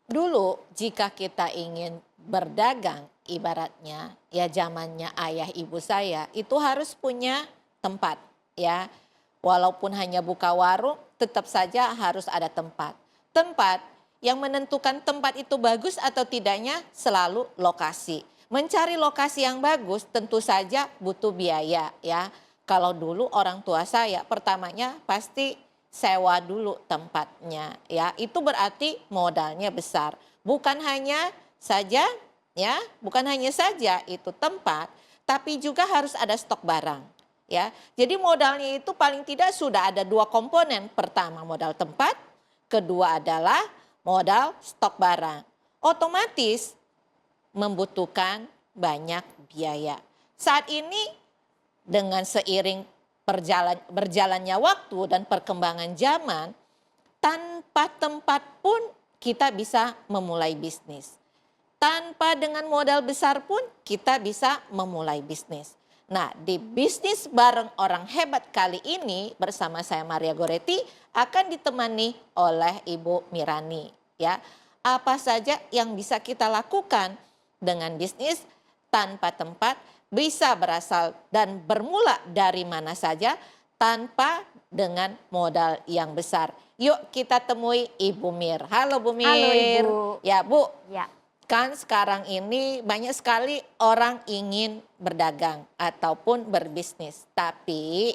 Dulu jika kita ingin berdagang ibaratnya ya zamannya ayah ibu saya itu harus punya tempat ya. Walaupun hanya buka warung tetap saja harus ada tempat. Tempat yang menentukan tempat itu bagus atau tidaknya selalu lokasi. Mencari lokasi yang bagus tentu saja butuh biaya ya. Kalau dulu orang tua saya pertamanya pasti sewa dulu tempatnya ya. Itu berarti modalnya besar. Bukan hanya saja ya, bukan hanya saja itu tempat, tapi juga harus ada stok barang ya. Jadi modalnya itu paling tidak sudah ada dua komponen. Pertama modal tempat, kedua adalah modal stok barang. Otomatis membutuhkan banyak biaya. Saat ini dengan seiring berjalannya waktu dan perkembangan zaman, tanpa tempat pun kita bisa memulai bisnis. Tanpa dengan modal besar pun kita bisa memulai bisnis. Nah, di bisnis bareng orang hebat kali ini bersama saya Maria Goretti akan ditemani oleh Ibu Mirani ya. Apa saja yang bisa kita lakukan dengan bisnis tanpa tempat, bisa berasal dan bermula dari mana saja tanpa dengan modal yang besar. Yuk kita temui Ibu Mir. Halo Bu Mir. Halo Ibu. Ya Bu. Ya. Kan sekarang ini banyak sekali orang ingin berdagang ataupun berbisnis. Tapi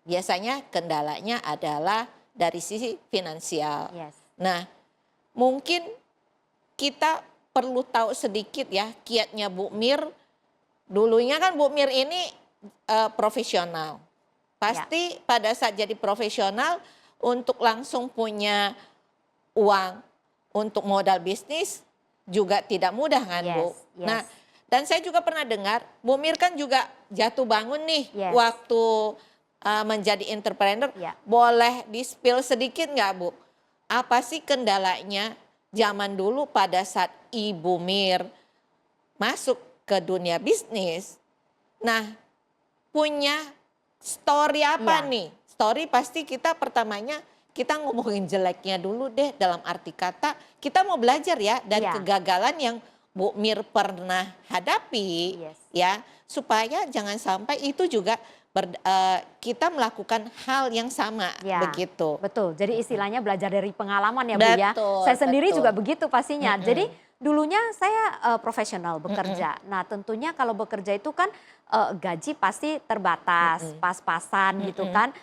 biasanya kendalanya adalah dari sisi finansial. Yes. Nah, mungkin kita perlu tahu sedikit ya kiatnya Bu Mir. Dulunya kan Bu Mir ini profesional. Pasti pada saat jadi profesional untuk langsung punya uang untuk modal bisnis juga tidak mudah kan Bu. Yes. Nah, dan saya juga pernah dengar Bu Mir kan juga jatuh bangun nih Yes. waktu menjadi entrepreneur. Boleh di-spill sedikit nggak Bu? Apa sih kendalanya zaman dulu pada saat Ibu Mir masuk ke dunia bisnis? Nah, punya story apa nih? Story pasti kita pertamanya kita ngomongin jeleknya dulu deh, dalam arti kata kita mau belajar ya dari kegagalan yang Bu Mir pernah hadapi ya, supaya jangan sampai itu juga kita melakukan hal yang sama begitu. Betul, jadi istilahnya belajar dari pengalaman ya Bu Betul, ya. Saya sendiri betul. juga begitu pastinya. Jadi dulunya saya profesional bekerja. Nah tentunya kalau bekerja itu kan gaji pasti terbatas, pas-pasan gitu kan.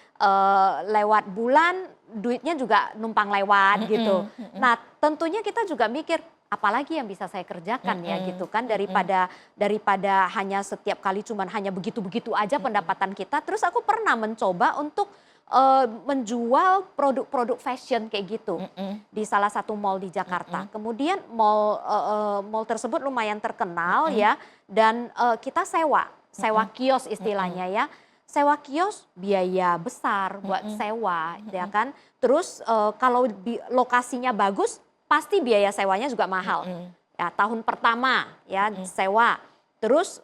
Lewat bulan duitnya juga numpang lewat gitu. Nah tentunya kita juga mikir apalagi yang bisa saya kerjakan ya gitu kan, daripada hanya setiap kali cuman hanya begitu-begitu aja pendapatan kita. Terus aku pernah mencoba untuk menjual produk-produk fashion kayak gitu di salah satu mall di Jakarta. Kemudian mall tersebut lumayan terkenal ya, dan kita sewa kios istilahnya ya. Sewa kios biaya besar buat sewa ya kan. Terus kalau lokasinya bagus pasti biaya sewanya juga mahal. Ya, tahun pertama ya sewa, terus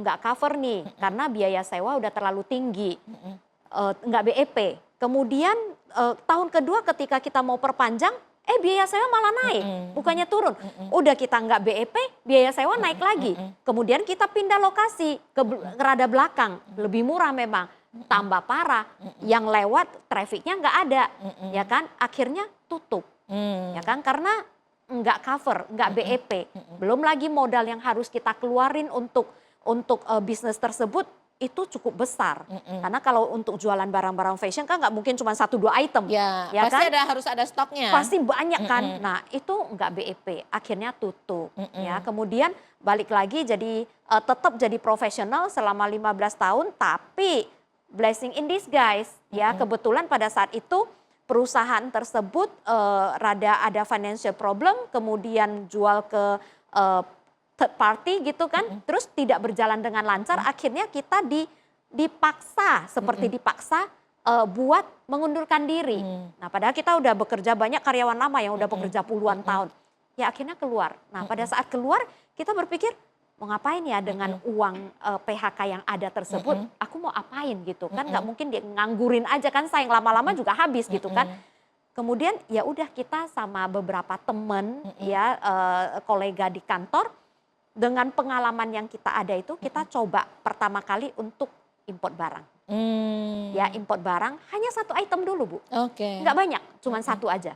nggak cover nih karena biaya sewa udah terlalu tinggi, nggak BEP. Kemudian tahun kedua ketika kita mau perpanjang, biaya sewa malah naik, bukannya turun. Udah kita nggak BEP, biaya sewa naik lagi. Kemudian kita pindah lokasi ke rada belakang, lebih murah memang. Tambah parah, yang lewat trafficnya nggak ada, ya kan? Akhirnya tutup. Ya kan, karena nggak cover, nggak BEP, belum lagi modal yang harus kita keluarin untuk bisnis tersebut itu cukup besar. Karena kalau untuk jualan barang-barang fashion kan nggak mungkin cuma 1-2 item, ya pasti kan? harus ada stoknya. Pasti banyak kan. Nah itu nggak BEP, akhirnya tutup. Ya kemudian balik lagi jadi tetap jadi profesional selama 15 tahun, tapi blessing in disguise ya, kebetulan pada saat itu perusahaan tersebut rada ada financial problem, kemudian jual ke third party gitu kan, terus tidak berjalan dengan lancar, akhirnya kita dipaksa, seperti dipaksa buat mengundurkan diri. Nah padahal kita udah bekerja, banyak karyawan lama yang udah bekerja puluhan tahun. Ya akhirnya keluar. Nah pada saat keluar kita berpikir, mau ngapain ya dengan uang PHK yang ada tersebut, aku mau apain gitu kan, nggak mungkin dia nganggurin aja kan, sayang lama-lama juga habis gitu kan. kemudian ya udah kita sama beberapa teman ya kolega di kantor dengan pengalaman yang kita ada itu kita coba pertama kali untuk import barang. Ya import barang hanya satu item dulu Bu, Oke. nggak banyak, cuma satu aja.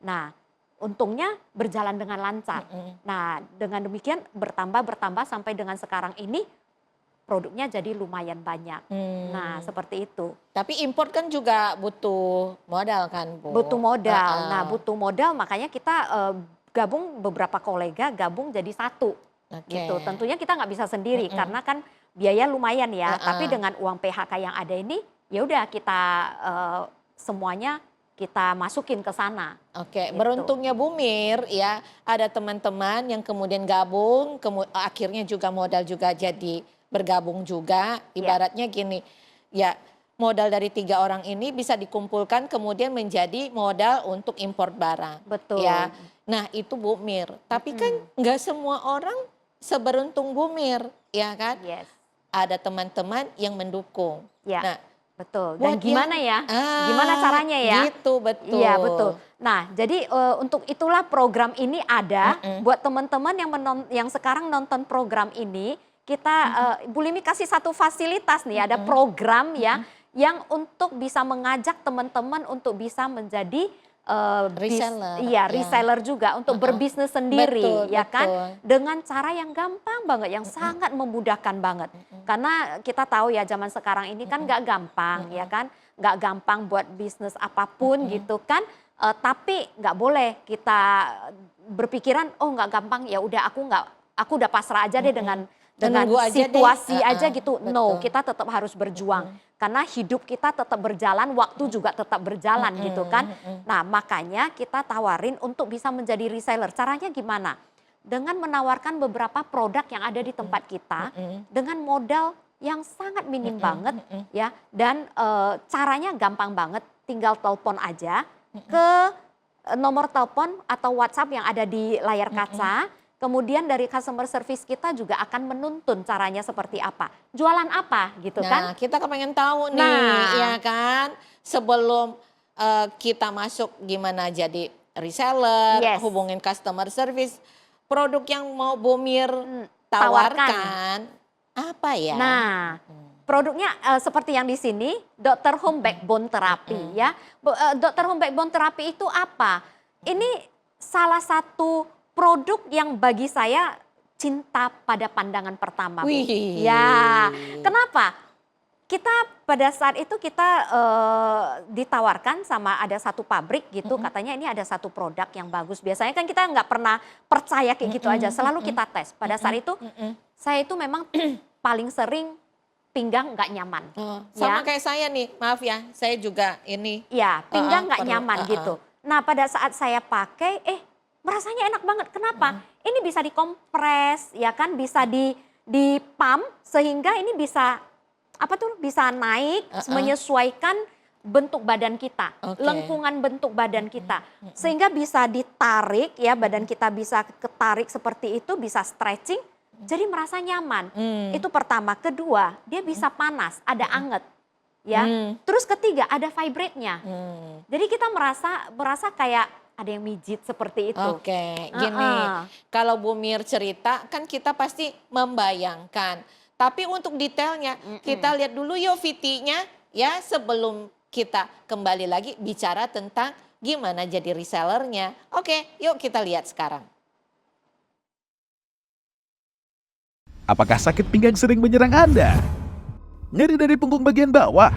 Nah untungnya berjalan dengan lancar. Nah dengan demikian bertambah sampai dengan sekarang ini produknya jadi lumayan banyak. Nah seperti itu. Tapi import kan juga butuh modal kan Bu? Butuh modal. Nah butuh modal makanya kita gabung beberapa kolega gabung jadi satu. Gitu. Tentunya kita nggak bisa sendiri karena kan biaya lumayan ya. Tapi dengan uang PHK yang ada ini, ya udah kita semuanya kita masukin ke sana. Oke, Gitu. beruntungnya Bu Mir ya ada teman-teman yang kemudian gabung, akhirnya juga modal juga jadi bergabung juga. Ibaratnya gini, ya modal dari 3 orang ini bisa dikumpulkan kemudian menjadi modal untuk impor barang. Betul. Ya, nah itu Bu Mir. Tapi kan nggak semua orang seberuntung Bu Mir, ya kan? Yes. Ada teman-teman yang mendukung. Ya. Nah, Betul. buat Dan gimana yang- ya? Gimana caranya ya? Gitu, betul. Iya betul. Nah jadi untuk itulah program ini ada buat teman-teman yang sekarang nonton program ini. Kita Bu Limi kasih satu fasilitas nih, ada program ya yang untuk bisa mengajak teman-teman untuk bisa menjadi Reseller, iya ya. reseller juga untuk berbisnis sendiri, Betul, ya kan? betul. Dengan cara yang gampang banget, yang sangat memudahkan banget. Karena kita tahu ya zaman sekarang ini kan nggak gampang, ya kan? Nggak gampang buat bisnis apapun gitu kan? Tapi nggak boleh kita berpikiran, oh nggak gampang, ya udah aku udah pasrah aja deh dengan Menunggu aja deh. situasi aja gitu. No, betul. kita tetap harus berjuang. Karena hidup kita tetap berjalan, waktu juga tetap berjalan gitu kan. Nah makanya kita tawarin untuk bisa menjadi reseller. Caranya gimana? Dengan menawarkan beberapa produk yang ada di tempat kita dengan modal yang sangat minim banget ya. Dan caranya gampang banget, tinggal telepon aja ke nomor telepon atau WhatsApp yang ada di layar kaca. Kemudian dari customer service kita juga akan menuntun caranya seperti apa. Jualan apa gitu kan. Nah, kita kepengen tahu nih, Nah. ya kan? Sebelum kita masuk gimana jadi reseller, Yes. hubungin customer service, produk yang mau Bu Mir tawarkan apa ya? Nah, produknya seperti yang di sini, Dr. Home Backbone Therapy ya. Dr. Home Backbone Therapy itu apa? Ini salah satu produk yang bagi saya cinta pada pandangan pertama. Bu. Wih. Ya, kenapa? Kita pada saat itu kita ditawarkan sama ada satu pabrik gitu, katanya ini ada satu produk yang bagus. Biasanya kan kita nggak pernah percaya kayak gitu aja, selalu kita tes. Pada saat itu saya itu memang paling sering pinggang nggak nyaman. Oh, sama Ya. kayak saya nih, maaf ya, saya juga ini. Ya, pinggang nggak perlu, nyaman gitu. Nah pada saat saya pakai, rasanya enak banget. Kenapa? Ini bisa dikompres, ya kan, bisa di pump sehingga ini bisa bisa naik menyesuaikan bentuk badan kita, Oke. lengkungan bentuk badan kita, sehingga bisa ditarik ya badan kita bisa ketarik seperti itu, bisa stretching, jadi merasa nyaman. Itu pertama. Kedua, dia bisa panas, ada anget, ya. Terus ketiga, ada vibrate-nya. Jadi kita merasa kayak ada yang mijit seperti itu. Oke, gini, kalau Bu Mir cerita kan kita pasti membayangkan. Tapi untuk detailnya kita lihat dulu yuk VT-nya ya sebelum kita kembali lagi bicara tentang gimana jadi resellernya. Oke, yuk kita lihat sekarang. Apakah sakit pinggang sering menyerang Anda? Nyeri dari punggung bagian bawah?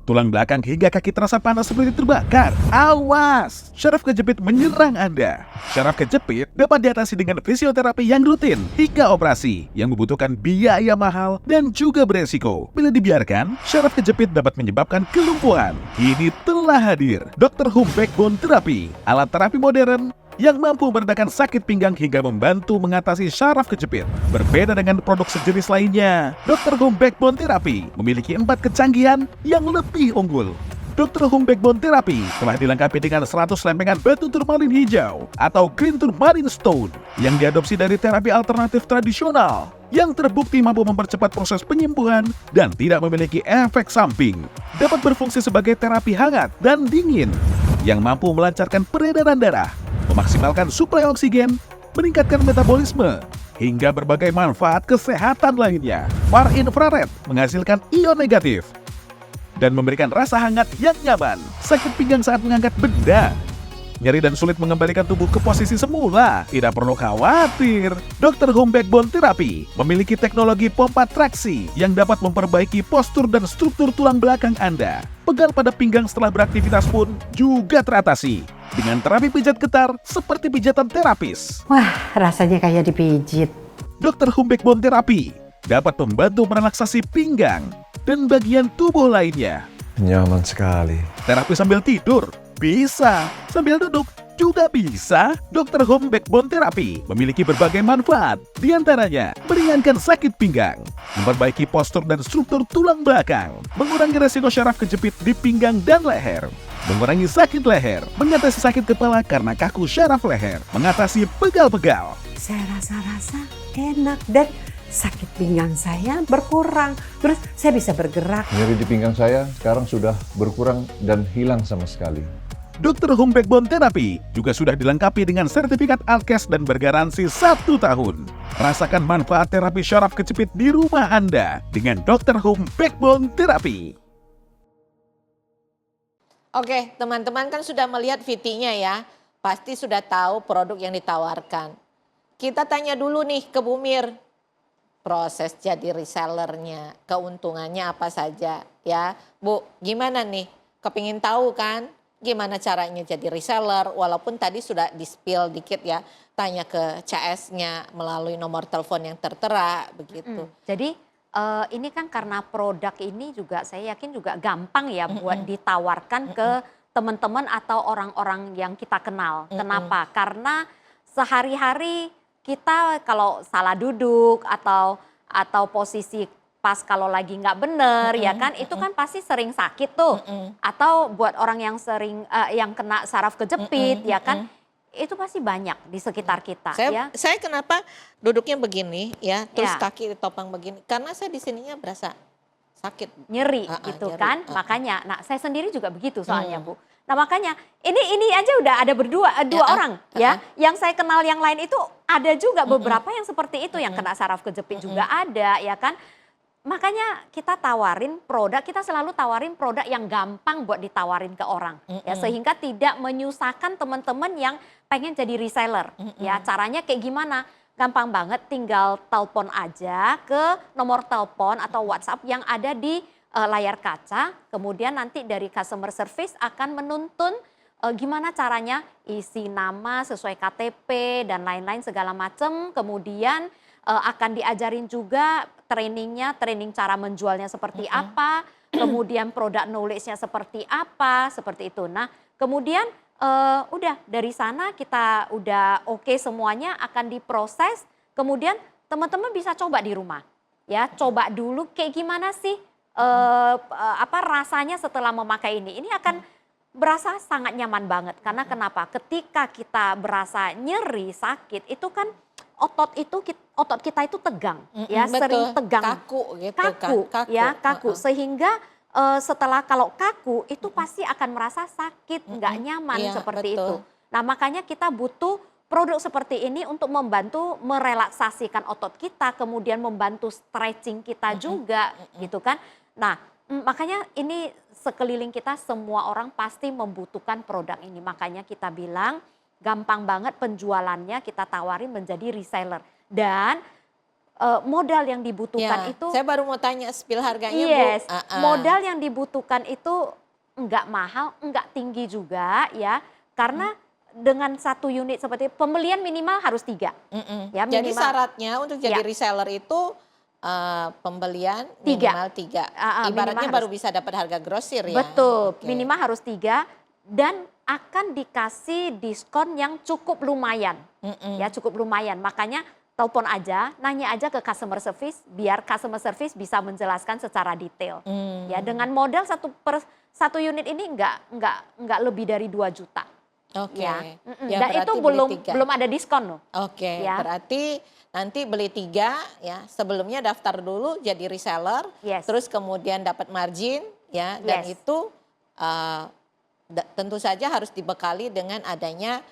Tulang belakang hingga kaki terasa panas seperti terbakar? Awas! Syaraf kejepit menyerang Anda. Syaraf kejepit dapat diatasi dengan fisioterapi yang rutin hingga operasi yang membutuhkan biaya mahal dan juga beresiko. Bila dibiarkan, syaraf kejepit dapat menyebabkan kelumpuhan. Kini telah hadir Dr. Home Backbone Therapy, alat terapi modern yang mampu meredakan sakit pinggang hingga membantu mengatasi syaraf kejepit. Berbeda dengan produk sejenis lainnya, Dr. Home Backbone Therapy memiliki 4 kecanggihan yang lebih unggul. Dr. Home Backbone Therapy telah dilengkapi dengan 100 lempengan batu turmalin hijau atau green turmalin stone yang diadopsi dari terapi alternatif tradisional yang terbukti mampu mempercepat proses penyembuhan dan tidak memiliki efek samping. Dapat berfungsi sebagai terapi hangat dan dingin. yang mampu melancarkan peredaran darah, memaksimalkan suplai oksigen, meningkatkan metabolisme, hingga berbagai manfaat kesehatan lainnya. Far infrared menghasilkan ion negatif dan memberikan rasa hangat yang nyaman. Sakit pinggang saat mengangkat benda, nyeri dan sulit mengembalikan tubuh ke posisi semula? Tidak perlu khawatir. Dr. Home Backbone Therapy memiliki teknologi pompa traksi yang dapat memperbaiki postur dan struktur tulang belakang Anda. Pegal pada pinggang setelah beraktivitas pun juga teratasi dengan terapi pijat getar seperti pijatan terapis. Wah, rasanya kayak dipijit. Dr. Home Backbone Therapy dapat membantu merelaksasi pinggang dan bagian tubuh lainnya. Nyaman sekali. Terapi sambil tidur bisa, sambil duduk juga bisa. Dr. Home Backbone Therapy memiliki berbagai manfaat, di antaranya meringankan sakit pinggang, memperbaiki postur dan struktur tulang belakang, mengurangi resiko syaraf kejepit di pinggang dan leher, mengurangi sakit leher, mengatasi sakit kepala karena kaku syaraf leher, mengatasi pegal-pegal. Saya rasa-rasa enak dan sakit pinggang saya berkurang. Terus saya bisa bergerak. Nyeri di pinggang saya sekarang sudah berkurang dan hilang sama sekali. Dr. Home Backbone Therapy juga sudah dilengkapi dengan sertifikat Alkes dan bergaransi 1 tahun. Rasakan manfaat terapi syaraf kejepit di rumah Anda dengan Dr. Home Backbone Therapy. Oke, teman-teman kan sudah melihat VT-nya ya. Pasti sudah tahu produk yang ditawarkan. Kita tanya dulu nih ke Bu Mir. Proses jadi resellernya, keuntungannya apa saja ya. Bu, gimana nih? Kepingin tahu kan? Gimana caranya jadi reseller, walaupun tadi sudah di-spill dikit ya, tanya ke CS-nya melalui nomor telepon yang tertera begitu. Jadi ini kan karena produk ini juga saya yakin juga gampang ya buat ditawarkan ke teman-teman atau orang-orang yang kita kenal. Kenapa? Karena sehari-hari kita kalau salah duduk atau posisi pas kalau lagi nggak bener ya kan itu kan pasti sering sakit tuh atau buat orang yang sering yang kena saraf kejepit ya kan itu pasti banyak di sekitar kita ya. Saya kenapa duduknya begini ya terus Ya. kaki ditopang begini karena saya di sininya berasa sakit. Nyeri gitu nyeri. kan makanya nah saya sendiri juga begitu soalnya Bu. Nah makanya ini aja udah ada dua orang ya yang saya kenal yang lain itu ada juga beberapa yang seperti itu yang kena saraf kejepit juga ada ya kan. Makanya kita tawarin produk, kita selalu tawarin produk yang gampang buat ditawarin ke orang. Ya, sehingga tidak menyusahkan teman-teman yang pengen jadi reseller. Ya, caranya kayak gimana? Gampang banget, tinggal telepon aja ke nomor telepon atau WhatsApp yang ada di layar kaca. Kemudian nanti dari customer service akan menuntun gimana caranya isi nama sesuai KTP dan lain-lain segala macam. Kemudian akan diajarin juga training cara menjualnya seperti apa, kemudian produk knowledge-nya seperti apa, seperti itu. Nah, kemudian udah dari sana kita udah oke semuanya akan diproses, kemudian teman-teman bisa coba di rumah. Ya, coba dulu kayak gimana sih rasanya setelah memakai ini. Ini akan berasa sangat nyaman banget karena kenapa? Ketika kita berasa nyeri, sakit, itu kan otot kita itu tegang ya, sering tegang, kaku gitu kaku sehingga setelah kalau kaku itu pasti akan merasa sakit, nggak nyaman seperti itu. Nah makanya kita butuh produk seperti ini untuk membantu merelaksasikan otot kita, kemudian membantu stretching kita juga gitu kan. Nah makanya ini sekeliling kita semua orang pasti membutuhkan produk ini, makanya kita bilang gampang banget penjualannya kita tawarin menjadi reseller. Dan modal yang dibutuhkan itu. Saya baru mau tanya spill harganya yes, Bu. Modal yang dibutuhkan itu enggak mahal, enggak tinggi juga ya. Karena dengan satu unit seperti pembelian minimal harus 3. Ya, minimal. Jadi syaratnya untuk jadi reseller itu pembelian minimal 3. Ibaratnya baru bisa dapat harga grosir ya. Betul, minimal harus 3 dan akan dikasih diskon yang cukup lumayan. Ya, cukup lumayan. Makanya telepon aja, nanya aja ke customer service biar customer service bisa menjelaskan secara detail. Ya, dengan modal satu unit ini enggak lebih dari 2 juta. Oke. Ya. Ya, Dan itu belum ada diskon loh. Oke, ya. Berarti nanti beli 3 ya, sebelumnya daftar dulu jadi reseller, Yes. terus kemudian dapat margin ya, dan Yes. itu tentu saja harus dibekali dengan adanya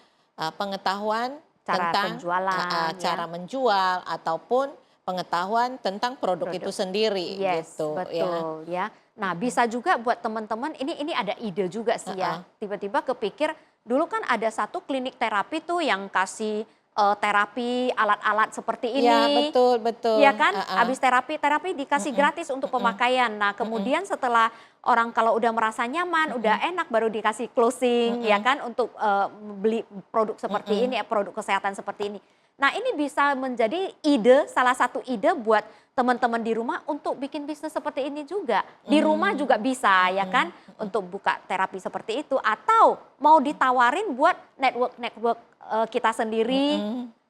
pengetahuan Cara tentang penjualan, ya. cara menjual ataupun pengetahuan tentang produk itu sendiri Yes, gitu ya. betul ya. Nah, bisa juga buat teman-teman ini ada ide juga sih ya. Tiba-tiba kepikir dulu kan ada satu klinik terapi tuh yang kasih terapi alat-alat seperti ini. Ya, betul, betul. Iya kan? Habis terapi dikasih gratis untuk pemakaian. Nah, kemudian setelah orang kalau udah merasa nyaman, udah enak baru dikasih closing ya kan untuk beli produk seperti ini, produk kesehatan seperti ini. Nah, ini bisa menjadi salah satu ide buat teman-teman di rumah untuk bikin bisnis seperti ini juga. Di rumah juga bisa ya kan untuk buka terapi seperti itu atau mau ditawarin buat network kita sendiri,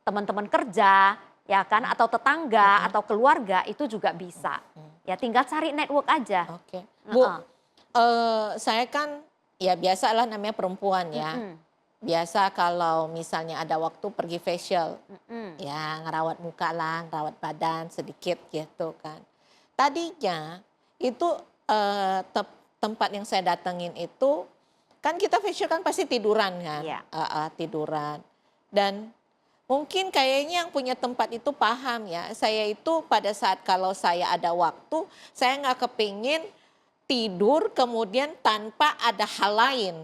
teman-teman kerja ya kan atau tetangga atau keluarga itu juga bisa. Ya tinggal cari network aja. Oke. Bu, saya kan ya biasalah namanya perempuan ya. Biasa kalau misalnya ada waktu pergi facial, ya ngerawat muka lah, ngerawat badan sedikit gitu kan. Tadinya itu tempat yang saya datengin itu, kan kita facial kan pasti tiduran kan, Iya. tiduran. Dan mungkin kayaknya yang punya tempat itu paham ya, saya itu pada saat kalau saya ada waktu, saya nggak kepingin tidur kemudian tanpa ada hal lain.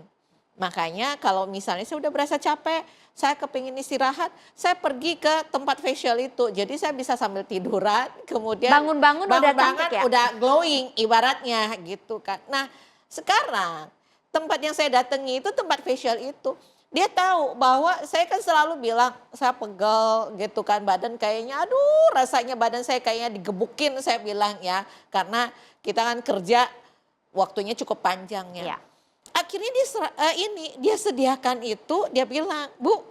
Makanya kalau misalnya saya udah berasa capek, saya kepingin istirahat, saya pergi ke tempat facial itu. Jadi saya bisa sambil tiduran, kemudian Bangun-bangun udah cantik ya? udah glowing ibaratnya gitu kan. Nah sekarang tempat yang saya datangi itu tempat facial itu. Dia tahu bahwa saya kan selalu bilang saya pegel gitu kan, badan kayaknya aduh rasanya badan saya kayaknya digebukin saya bilang ya. Karena kita kan kerja waktunya cukup panjang ya. Iya. Akhirnya dia sediakan itu, dia bilang, Bu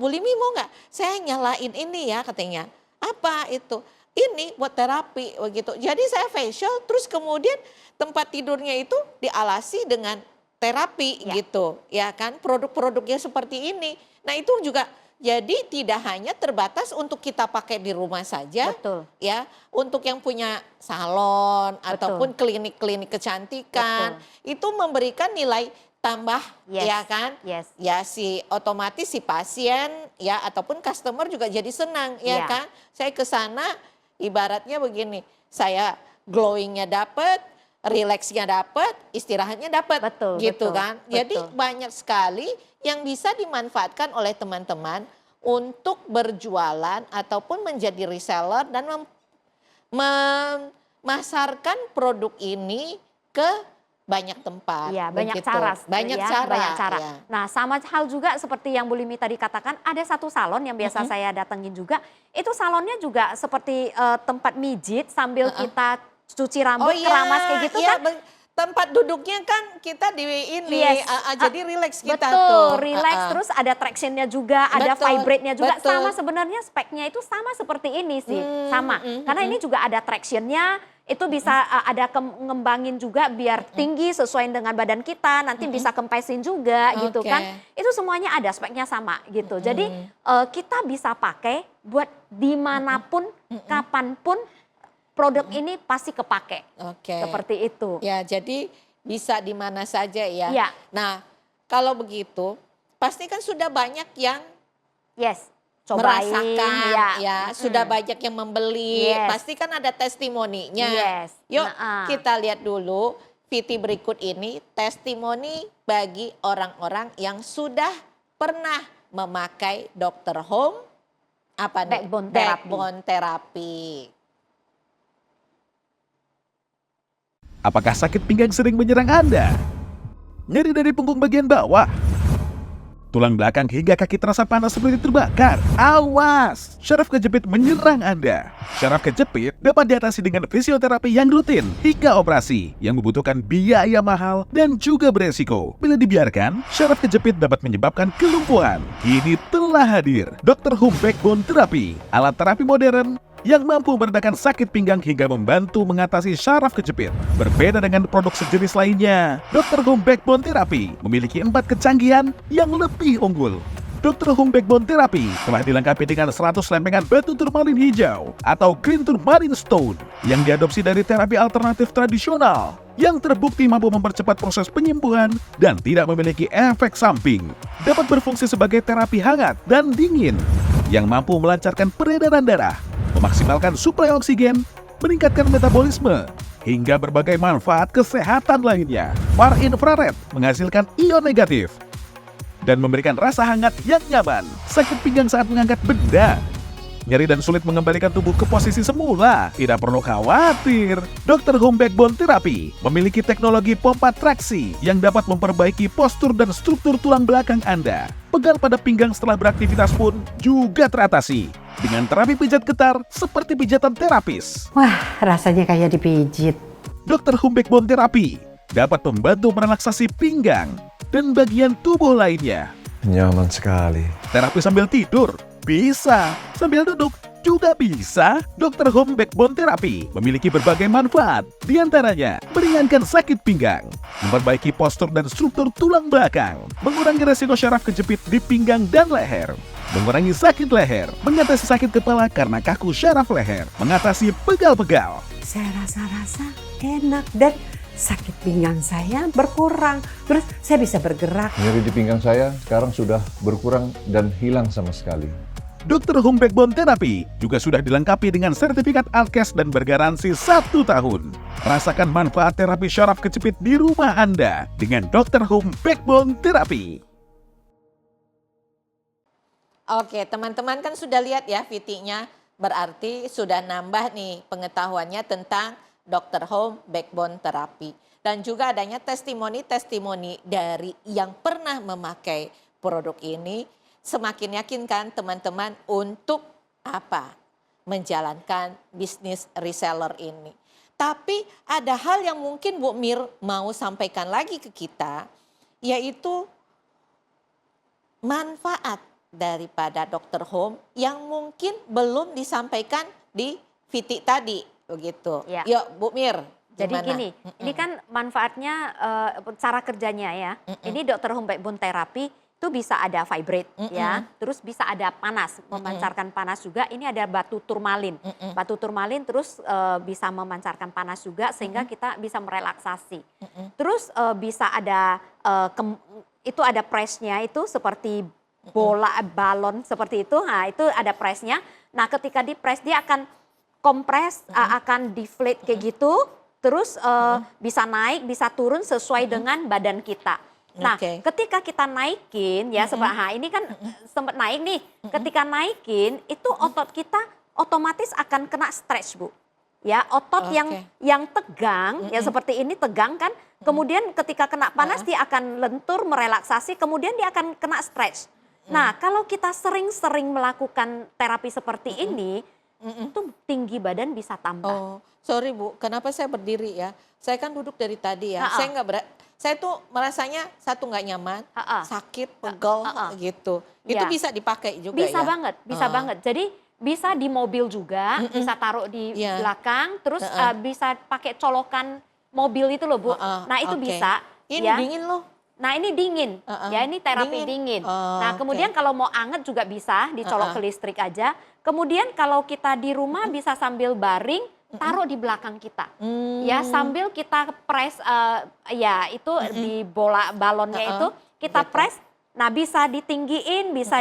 Limi mau nggak? Saya nyalain ini ya katanya. Apa itu? Ini buat terapi begitu. Jadi saya facial, terus kemudian tempat tidurnya itu dialasi dengan terapi gitu, ya kan? Produk-produknya seperti ini. Nah itu juga jadi tidak hanya terbatas untuk kita pakai di rumah saja, Betul. ya, untuk yang punya salon Betul. ataupun klinik-klinik kecantikan itu memberikan nilai tambah, Yes. ya kan? Yes. Ya otomatis si pasien ya ataupun customer juga jadi senang, ya Iya. kan? Saya ke sana ibaratnya begini, saya glowingnya dapat, relaxnya dapat, istirahatnya dapat, Betul, gitu betul, kan? Jadi betul. banyak sekali yang bisa dimanfaatkan oleh teman-teman untuk berjualan ataupun menjadi reseller dan memasarkan produk ini ke banyak tempat. Iya, banyak begitu. cara. Banyak ya, cara. Banyak cara. Ya. Nah, sama hal juga seperti yang Bu Limi tadi katakan, ada satu salon yang biasa saya datengin juga. Itu salonnya juga seperti tempat mijit sambil kita cuci rambut, keramas kayak gitu kan. Tempat duduknya kan kita di ini, Yes. jadi relax kita Betul, tuh. relax, terus ada tractionnya juga, ada Betul, vibrate-nya juga. betul. Sama sebenarnya speknya itu sama seperti ini sih, sama. Karena ini juga ada traction-nya, itu bisa ada ngembangin juga biar tinggi sesuai dengan badan kita, nanti bisa kempesin juga gitu Oke. kan. Itu semuanya ada speknya sama gitu. Jadi kita bisa pakai buat dimanapun, kapanpun, produk ini pasti kepake. Oke. Seperti itu. Ya, jadi bisa di mana saja ya. Iya. Nah, kalau begitu pasti kan sudah banyak yang Yes, cobain. merasakan ya, sudah banyak yang membeli. Yes. Pasti kan ada testimoninya. Yes. Yuk Nah, kita lihat dulu VT berikut ini testimoni bagi orang-orang yang sudah pernah memakai Dr. Home apa nih? Backbone therapy. Backbone therapy. Apakah sakit pinggang sering menyerang Anda? Nyeri dari punggung bagian bawah? Tulang belakang hingga kaki terasa panas seperti terbakar? Awas! Syaraf kejepit menyerang Anda. Syaraf kejepit dapat diatasi dengan fisioterapi yang rutin hingga operasi yang membutuhkan biaya mahal dan juga beresiko. Bila dibiarkan, syaraf kejepit dapat menyebabkan kelumpuhan. Kini telah hadir Dr. Home Backbone Therapy, alat terapi modern yang mampu meredakan sakit pinggang hingga membantu mengatasi syaraf kejepit. Berbeda dengan produk sejenis lainnya, Dr. Home Backbone Therapy memiliki 4 kecanggihan yang lebih unggul. Dr. Home Backbone Therapy telah dilengkapi dengan 100 lempengan batu turmalin hijau atau green turmalin stone yang diadopsi dari terapi alternatif tradisional yang terbukti mampu mempercepat proses penyembuhan dan tidak memiliki efek samping. Dapat berfungsi sebagai terapi hangat dan dingin yang mampu melancarkan peredaran darah, memaksimalkan suplai oksigen, meningkatkan metabolisme, hingga berbagai manfaat kesehatan lainnya. Far infrared menghasilkan ion negatif dan memberikan rasa hangat yang nyaman. Sakit pinggang saat mengangkat benda, nyeri dan sulit mengembalikan tubuh ke posisi semula, tidak perlu khawatir. Dr. Home Backbone Therapy memiliki teknologi pompa traksi yang dapat memperbaiki postur dan struktur tulang belakang Anda. Pegal pada pinggang setelah beraktivitas pun juga teratasi dengan terapi pijat getar seperti pijatan terapis. Wah, rasanya kayak dipijit. Dr. Home Backbone Therapy dapat membantu merelaksasi pinggang dan bagian tubuh lainnya. Nyaman sekali. Terapi sambil tidur bisa, sambil duduk juga bisa. Dr. Home Backbone Therapy memiliki berbagai manfaat, di antaranya meringankan sakit pinggang, memperbaiki postur dan struktur tulang belakang, mengurangi resiko syaraf kejepit di pinggang dan leher, mengurangi sakit leher, mengatasi sakit kepala karena kaku syaraf leher, mengatasi pegal-pegal. Saya rasa-rasa enak dan sakit pinggang saya berkurang. Terus saya bisa bergerak. Nyeri di pinggang saya sekarang sudah berkurang dan hilang sama sekali. Dr. Home Backbone Therapy juga sudah dilengkapi dengan sertifikat Alkes dan bergaransi 1 tahun. Rasakan manfaat terapi syaraf kejepit di rumah Anda dengan Dr. Home Backbone Therapy. Oke, teman-teman kan sudah lihat ya VT-nya, berarti sudah nambah nih pengetahuannya tentang Dr. Home Backbone Therapy. Dan juga adanya testimoni-testimoni dari yang pernah memakai produk ini, semakin yakinkan teman-teman untuk apa? Menjalankan bisnis reseller ini. Tapi ada hal yang mungkin Bu Mir mau sampaikan lagi ke kita, yaitu manfaat daripada Dr. Home yang mungkin belum disampaikan di VT tadi, begitu. Ya. Yuk Bu Mir, Jadi gimana? gini, ini kan manfaatnya cara kerjanya ya. Ini Dr. Home Backbone Therapy itu bisa ada vibrate ya, terus bisa ada panas, memancarkan panas juga. Ini ada batu turmalin. Batu turmalin terus bisa memancarkan panas juga sehingga kita bisa merelaksasi. Terus bisa ada itu ada pressnya itu seperti bola balon seperti itu. Nah, itu ada pressnya. Nah, ketika di press dia akan kompres, akan deflate kayak gitu. Terus bisa naik, bisa turun sesuai dengan badan kita. Nah, ketika kita naikin ya, ini kan sempat naik nih. Ketika naikin itu otot kita otomatis akan kena stretch, Bu. Ya, otot yang tegang, ya seperti ini tegang kan. Kemudian ketika kena panas dia akan lentur, merelaksasi, kemudian dia akan kena stretch. Nah, kalau kita sering-sering melakukan terapi seperti ini, itu tinggi badan bisa tambah. Oh, sorry Bu, kenapa saya berdiri ya? Saya kan duduk dari tadi ya. Saya tuh merasanya satu nggak nyaman, sakit, pegel gitu. Itu Ya. bisa dipakai juga Bisa ya? banget, bisa banget. Jadi bisa di mobil juga, bisa taruh di belakang, terus bisa pakai colokan mobil itu loh Bu. Nah itu bisa. Ini ya. dingin loh. Nah ini dingin, ya ini terapi dingin. Nah kemudian kalau mau anget juga bisa, dicolok ke listrik aja. Kemudian kalau kita di rumah bisa sambil baring, taruh di belakang kita. Ya sambil kita press, ya itu di bola balonnya itu kita press. Nah bisa ditinggiin, bisa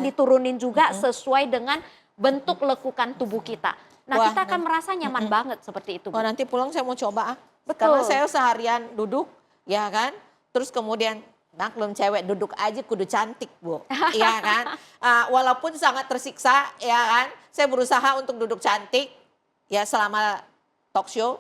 diturunin juga sesuai dengan bentuk lekukan tubuh kita. Nah kita akan merasa nyaman banget seperti itu. Bu. Oh nanti pulang saya mau coba. Betul. Karena saya seharian duduk, ya kan. Terus kemudian maklum cewek duduk aja kudu cantik Bu, ya kan. Walaupun sangat tersiksa, ya kan. Saya berusaha untuk duduk cantik, ya selama talk show.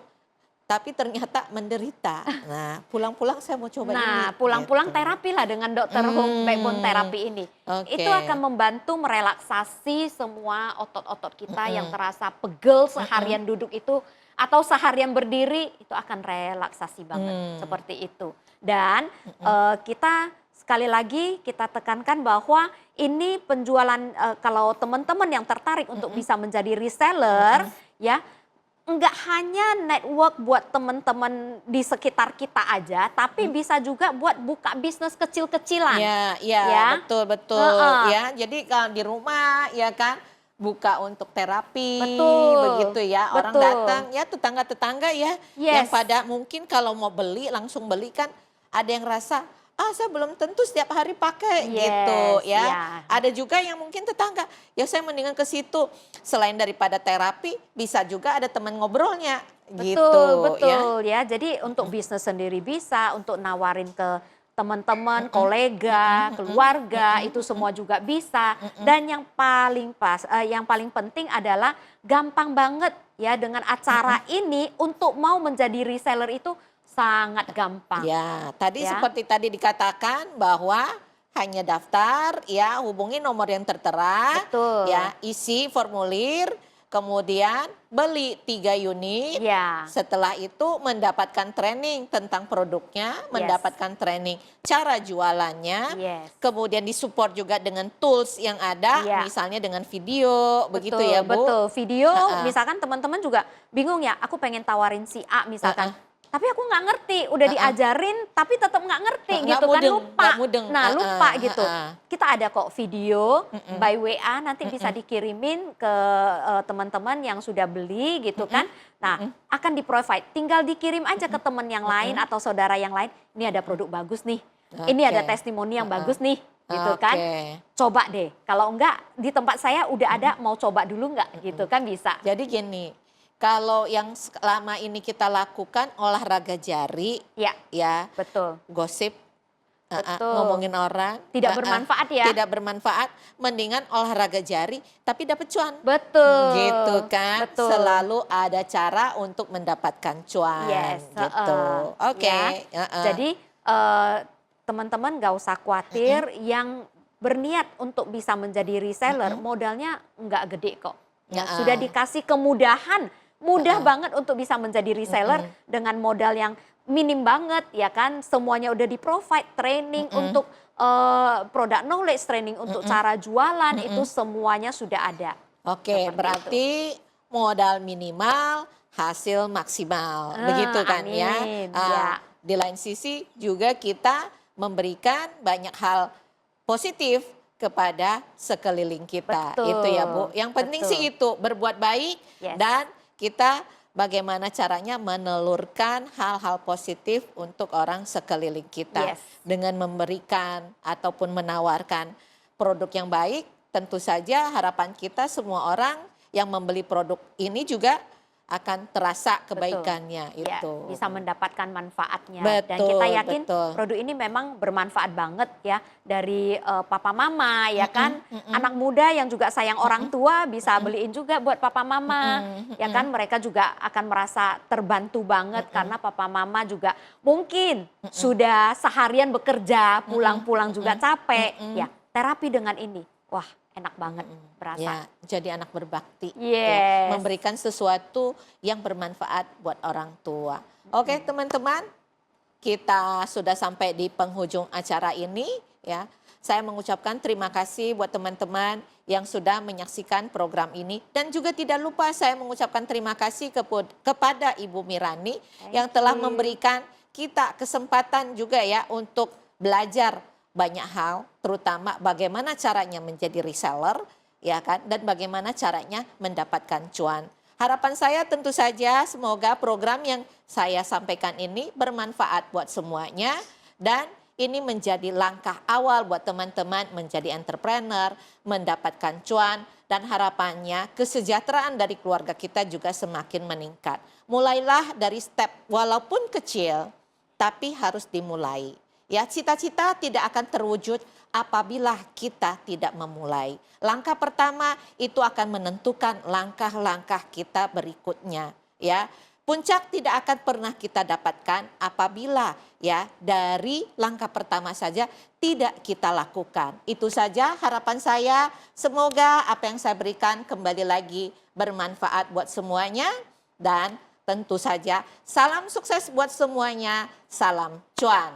Tapi ternyata menderita. Nah pulang-pulang saya mau coba ini. Nah pulang-pulang gitu. terapi lah dengan Dr. Home Backbone Therapy ini. Itu akan membantu merelaksasi semua otot-otot kita yang terasa pegel seharian duduk itu. Atau seharian berdiri itu akan relaksasi banget seperti itu. Dan kita sekali lagi kita tekankan bahwa ini penjualan kalau teman-teman yang tertarik untuk bisa menjadi reseller ya nggak hanya network buat teman-teman di sekitar kita aja, tapi bisa juga buat buka bisnis kecil-kecilan. Ya, ya, Ya. betul betul Heeh. ya. Jadi kalau di rumah ya kan buka untuk terapi Betul, begitu ya. Orang betul. datang ya tetangga-tetangga ya yang Yes. pada mungkin kalau mau beli langsung beli kan ada yang rasa saya belum tentu setiap hari pakai gitu Yes, ya. ya. Ada juga yang mungkin tetangga, ya saya mendingan ke situ. Selain daripada terapi, bisa juga ada teman ngobrolnya gitu Betul, ya. betul ya. Jadi untuk bisnis sendiri bisa, untuk nawarin ke teman-teman, kolega, keluarga, itu semua juga bisa. Dan yang paling penting adalah gampang banget ya dengan acara ini untuk mau menjadi reseller itu sangat gampang. Ya, tadi Ya. seperti tadi dikatakan bahwa hanya daftar, ya hubungi nomor yang tertera, Betul. ya isi formulir, kemudian beli 3 unit. Ya. Setelah itu mendapatkan training tentang produknya, mendapatkan training cara jualannya, Yes. kemudian disupport juga dengan tools yang ada, Ya. misalnya dengan video, begitu Betul, ya Bu? betul. Video, Ha-ha. misalkan teman-teman juga bingung ya, aku pengen tawarin si A misalkan. Tapi aku nggak ngerti, udah diajarin tapi tetap nggak ngerti Nggak gitu kan, mudeng, lupa. nggak mudeng. Nah Ha-ha, lupa gitu. ha-ha. Kita ada kok video by WA, nanti bisa dikirimin ke teman-teman yang sudah beli gitu kan. Nah akan di-provide, tinggal dikirim aja ke teman yang lain atau saudara yang lain. Ini ada produk bagus nih, ini ada Oke. testimoni yang bagus nih gitu kan. Oke. Coba deh, kalau enggak di tempat saya udah ada, mau coba dulu enggak gitu kan bisa. Jadi gini, kalau yang selama ini kita lakukan olahraga jari, Ya, ya betul. gosip, Betul. ngomongin orang, Tidak bermanfaat ya. tidak bermanfaat, mendingan olahraga jari tapi dapat cuan. Betul. Gitu kan, Betul. selalu ada cara untuk mendapatkan cuan. Yes, Gitu. Oke. ya. Jadi teman-teman gak usah khawatir yang berniat untuk bisa menjadi reseller, modalnya nggak gede kok. Ya, sudah dikasih kemudahan, mudah banget untuk bisa menjadi reseller dengan modal yang minim banget ya kan. Semuanya udah di-provide, training untuk product knowledge, training untuk cara jualan, itu semuanya sudah ada. Oke, Seperti berarti modal minimal, hasil maksimal, begitu kan ya? amin, ya. Di lain sisi juga kita memberikan banyak hal positif kepada sekeliling kita, Betul, itu ya Bu. Yang penting betul. sih itu berbuat baik Yes. dan kita bagaimana caranya menelurkan hal-hal positif untuk orang sekeliling kita Yes. dengan memberikan ataupun menawarkan produk yang baik. Tentu saja harapan kita semua orang yang membeli produk ini juga akan terasa kebaikannya Ya, itu. bisa mendapatkan manfaatnya. Dan Betul, kita yakin betul. produk ini memang bermanfaat banget ya dari papa mama ya kan. Anak muda yang juga sayang orang tua bisa beliin juga buat papa mama. Ya kan, mereka juga akan merasa terbantu banget karena papa mama juga mungkin sudah seharian bekerja, pulang-pulang juga capek. Ya, terapi dengan ini. Wah, enak banget berasa. Ya, jadi anak berbakti. Yes. Ya, memberikan sesuatu yang bermanfaat buat orang tua. Oke, teman-teman, kita sudah sampai di penghujung acara ini ya. Saya mengucapkan terima kasih buat teman-teman yang sudah menyaksikan program ini dan juga tidak lupa saya mengucapkan terima kasih kepada Ibu Mirani yang telah memberikan kita kesempatan juga ya untuk belajar banyak hal, terutama bagaimana caranya menjadi reseller, ya kan, dan bagaimana caranya mendapatkan cuan. Harapan saya tentu saja semoga program yang saya sampaikan ini bermanfaat buat semuanya dan ini menjadi langkah awal buat teman-teman menjadi entrepreneur, mendapatkan cuan dan harapannya kesejahteraan dari keluarga kita juga semakin meningkat. Mulailah dari step walaupun kecil, tapi harus dimulai. Ya, cita-cita tidak akan terwujud apabila kita tidak memulai. Langkah pertama itu akan menentukan langkah-langkah kita berikutnya, ya. Puncak tidak akan pernah kita dapatkan apabila ya dari langkah pertama saja tidak kita lakukan. Itu saja harapan saya. Semoga apa yang saya berikan kembali lagi bermanfaat buat semuanya dan tentu saja salam sukses buat semuanya. Salam cuan.